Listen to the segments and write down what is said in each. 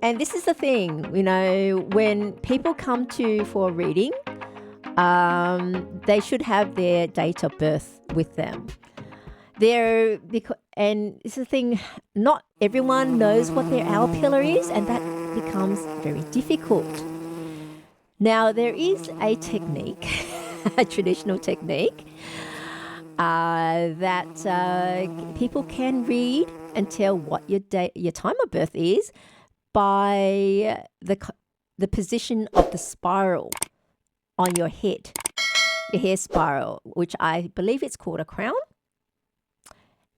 And this is the thing, when people come to for a reading, they should have their date of birth with them. And it's the thing, not everyone knows what their hour pillar is, and that becomes very difficult. Now, there is a technique, a traditional technique, that people can read and tell what your time of birth is by the position of the spiral on your head, your hair spiral, which I believe it's called a crown.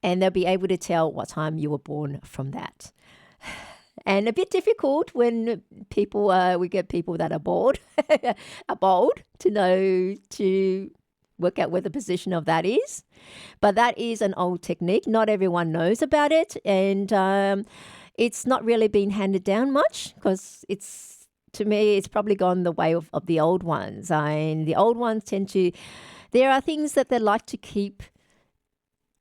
And they'll be able to tell what time you were born from that. And a bit difficult when we get people that are bold to work out where the position of that is. But that is an old technique. Not everyone knows about it. And it's not really been handed down much because to me, it's probably gone the way of the old ones. And the old ones there are things that they like to keep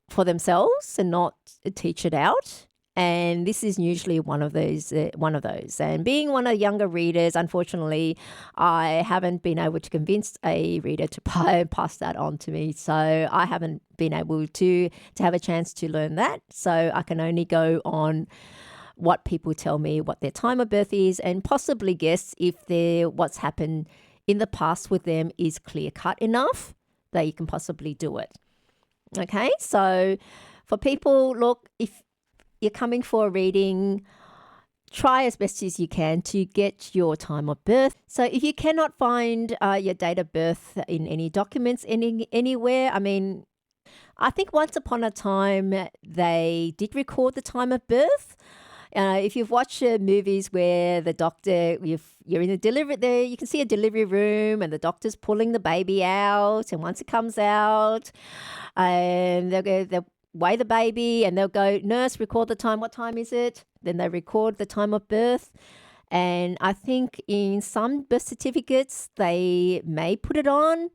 for themselves and not teach it out. And this is usually one of those. And being one of the younger readers, unfortunately, I haven't been able to convince a reader to pass that on to me. So I haven't been able to have a chance to learn that. So I can only go on what people tell me, what their time of birth is, and possibly guess if what's happened in the past with them is clear-cut enough that you can possibly do it. Okay, so for people, look, if you're coming for a reading, try as best as you can to get your time of birth. So if you cannot find your date of birth in any documents anywhere, I think once upon a time they did record the time of birth. If you've watched movies where the doctor, you're in the delivery there, you can see a delivery room and the doctor's pulling the baby out. And once it comes out, and they'll weigh the baby and they'll go, nurse, record the time. What time is it? Then they record the time of birth. And I think in some birth certificates, they may put it on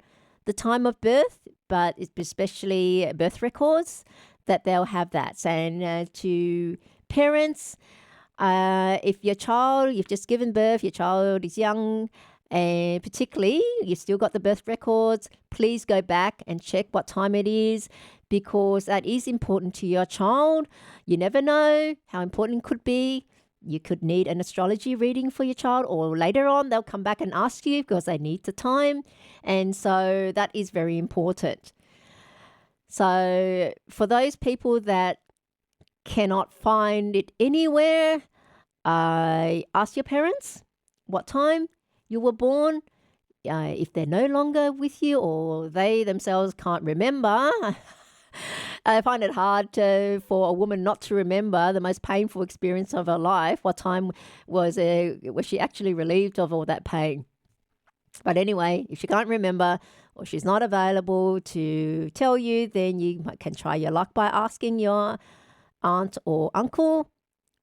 the time of birth, but especially birth records, that they'll have that. And to parents, if you've just given birth, your child is young, and particularly you've still got the birth records, please go back and check what time it is, because that is important to your child. You never know how important it could be. You could need an astrology reading for your child, or later on they'll come back and ask you because they need the time. And so that is very important. So for those people that cannot find it anywhere, ask your parents what time you were born. If they're no longer with you or they themselves can't remember, I find it hard for a woman not to remember the most painful experience of her life. What time was she actually relieved of all that pain? But anyway, if she can't remember or she's not available to tell you, then you can try your luck by asking your aunt or uncle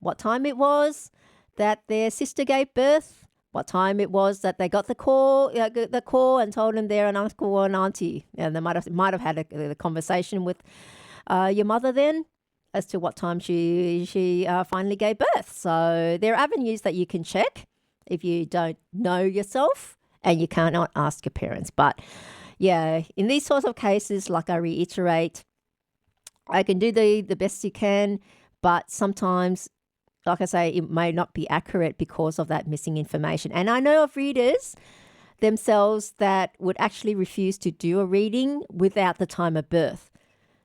what time it was that their sister gave birth, what time it was that they got the call and told them they're an uncle or an auntie, and they might have had a conversation with your mother then as to what time she finally gave birth. So there are avenues that you can check if you don't know yourself and you cannot ask your parents. But yeah, in these sorts of cases, like I reiterate, I can do the best you can, but sometimes, like I say, it may not be accurate because of that missing information. And I know of readers themselves that would actually refuse to do a reading without the time of birth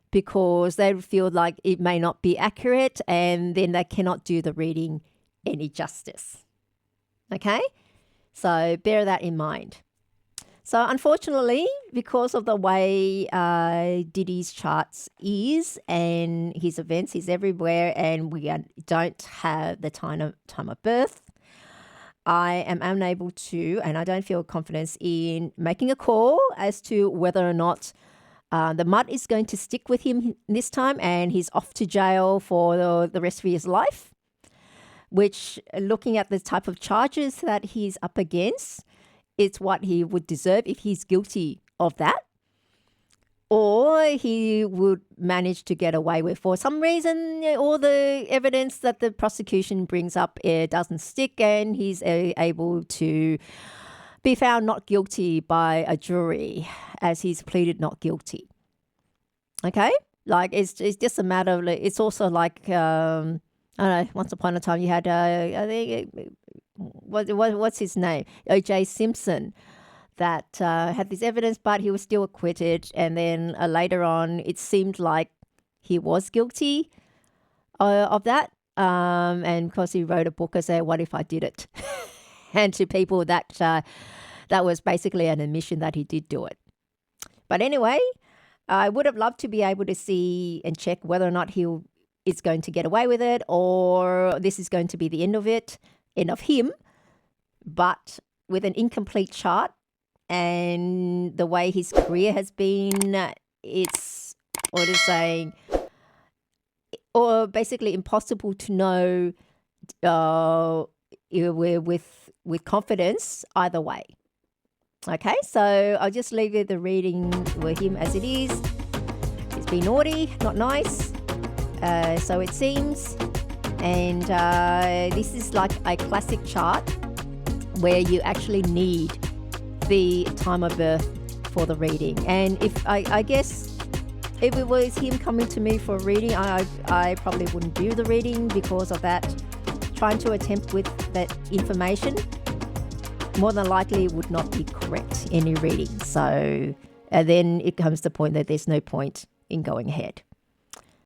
because they feel like it may not be accurate and then they cannot do the reading any justice. Okay? So bear that in mind. So unfortunately, because of the way Diddy's charts is and his events, he's everywhere, and we don't have the time of birth, I am unable to, and I don't feel confidence in making a call as to whether or not the mud is going to stick with him this time and he's off to jail for the rest of his life, which, looking at the type of charges that he's up against, it's what he would deserve if he's guilty of that. or he would manage to get away with. For some reason, all the evidence that the prosecution brings up doesn't stick, and he's able to be found not guilty by a jury as he's pleaded not guilty. Okay? Like, it's just a matter of, it's also like, I don't know, once upon a time you had, I think, what's his name? O.J. Simpson, that had this evidence, but he was still acquitted. And then later on, it seemed like he was guilty of that. And because he wrote a book and said, "What if I did it?" And to people that was basically an admission that he did do it. But anyway, I would have loved to be able to see and check whether or not he is going to get away with it, or this is going to be the end of it, end of him. But with an incomplete chart and the way his career has been, it's, what is saying, or basically impossible to know with confidence either way. Okay, so I'll just leave you the reading with him as it is. It's been naughty, not nice, so it seems. And this is like a classic chart where you actually need the time of birth for the reading. And if I guess if it was him coming to me for a reading, I probably wouldn't do the reading because of that. Trying to attempt with that information, more than likely would not be correct, any reading. So then it comes to the point that there's no point in going ahead.